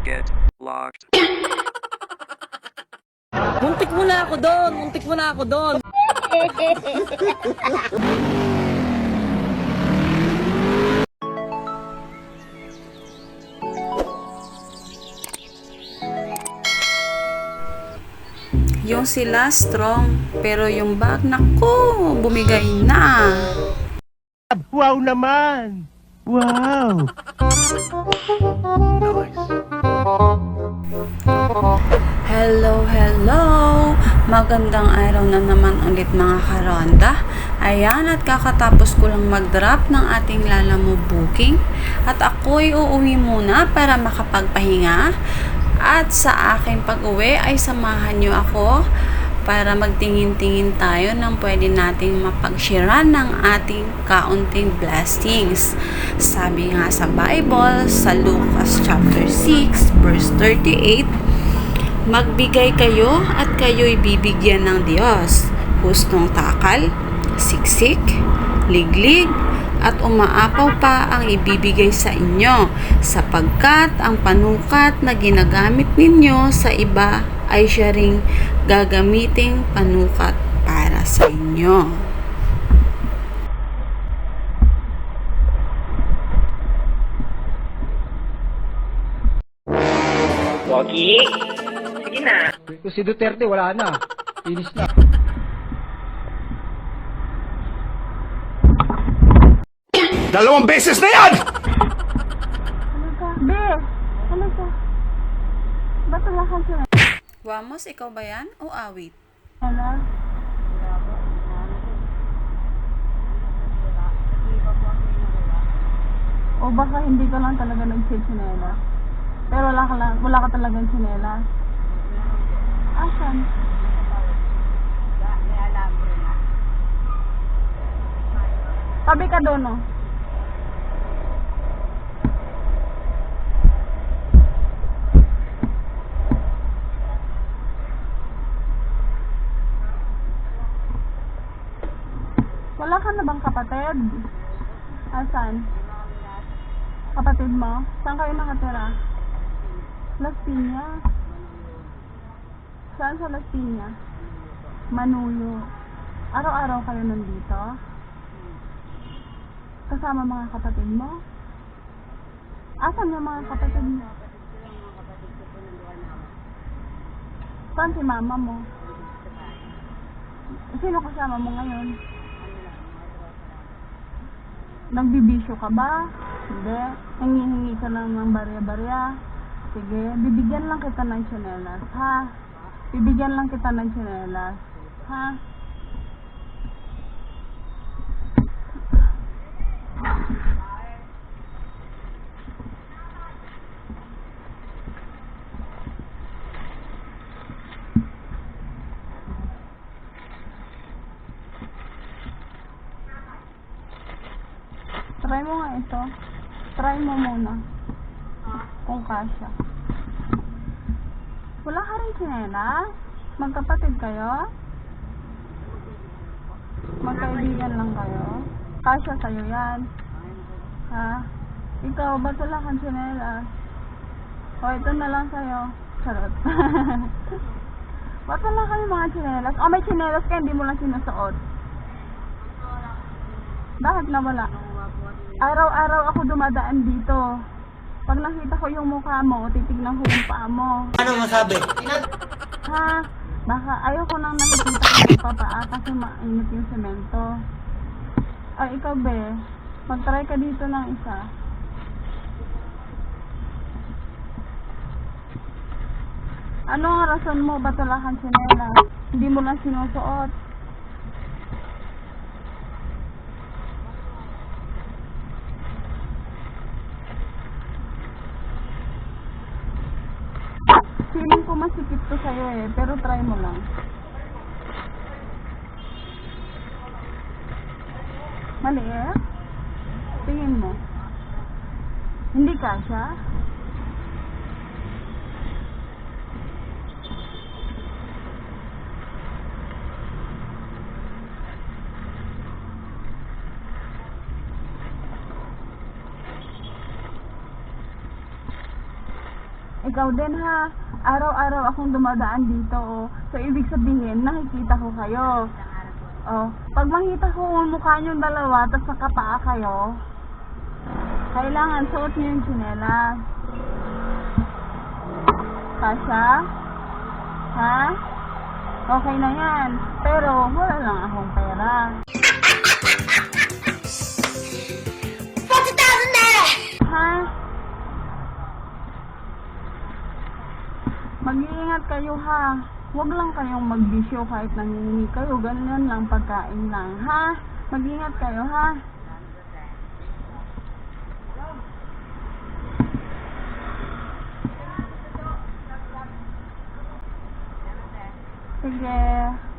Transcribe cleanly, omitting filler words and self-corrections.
Target locked. Muntik mo na ako doon! Muntik mo na ako doon! Yung sila strong, pero yung bag, naku, bumigay na. Wow naman! Wow! Hello, hello! Magandang araw na naman ulit mga karonda. Ayan, at kakatapos ko lang mag-drop ng ating Lalamove booking. At ako'y uuwi muna para makapagpahinga. At sa aking pag-uwi ay samahan nyo ako para magtingin-tingin tayo ng pwede nating mapag-sharean ng ating kaunting blessings. Sabi nga sa Bible, sa Lucas chapter 6, verse 38, magbigay kayo at kayo'y bibigyan ng Diyos. Hustong takal, siksik, liglig, at umaapaw pa ang ibibigay sa inyo, sapagkat ang panukat na ginagamit ninyo sa iba ay siya ring gagamiting panukat para sa inyo. Pogi? Sige na. Kung si Duterte, wala na. Finish na. Dalawang beses na yan! Be, ano ka? Ba't wala kang sila? Wamos, ikaw ba yan o awit? Ano? O baka hindi ka lang talaga nagsisinela. Pero wala ka talagang sinela. Asan? Tabi ka doon, no? Wala ka na bang kapatid? Asan? Kapatid mo? Saan kayo nakatira? Las Piñas. Saan sa Las Piñas? Manuyo. Araw-araw kayo nandito? Kasama mga kapatid mo? Asan yung mga kapatid mo? Saan si mama mo? Sino kasama mo ngayon? Nagbibisyo ka ba? Hindi. Hingi-hingi ka lang ng barya-barya. Sige, bibigyan lang kita ng tsinelas, ha? Bibigyan lang kita ng tsinelas, ha? Try mo nga ito. Try mo muna. Kung kasya. Wala ka rin tsinelas? Magkapatid kayo? Magkaibigan lang kayo? Kasya sa'yo yan. Ha? Ikaw, ba't wala kang tsinelas? O, ito na lang sa'yo. Charot. Ba't wala kayo mga tsinelas? O, may tsinelas ka, hindi mo lang sinusuot. Bakit na wala? Araw-araw ako dumadaan dito. Pag nakita ko yung mukha mo, titignan ko yung paa mo. Ano masabi? Ha? Baka ayoko nang nakikita ko yung papaa kasi mainit yung semento. Ay, ikaw be, mag-try ka dito ng isa. Ano ang rason mo? Ba't wala kang tsinelas? Hindi mo lang sinusuot. Feeling ko masikip to sa'yo eh, pero try mo lang. Maliit? Tingin mo. Hindi kasya? Ikaw din ha. Araw-araw akong dumadaan dito, oh. So, ibig sabihin, nakikita ko kayo. Oh, pag makita ko ang mukha niyong dalawa, tapos nakapaa kayo, kailangan suot niyo yung tsinelas. Kasha? Ha? Okay na yan. Pero, wala lang akong pera. Ha? Mag-iingat kayo ha. Huwag lang kayong magbisyo kahit nangingi kayo. Ganyan lang, pagkain lang. Ha? Mag-iingat kayo ha. Sige.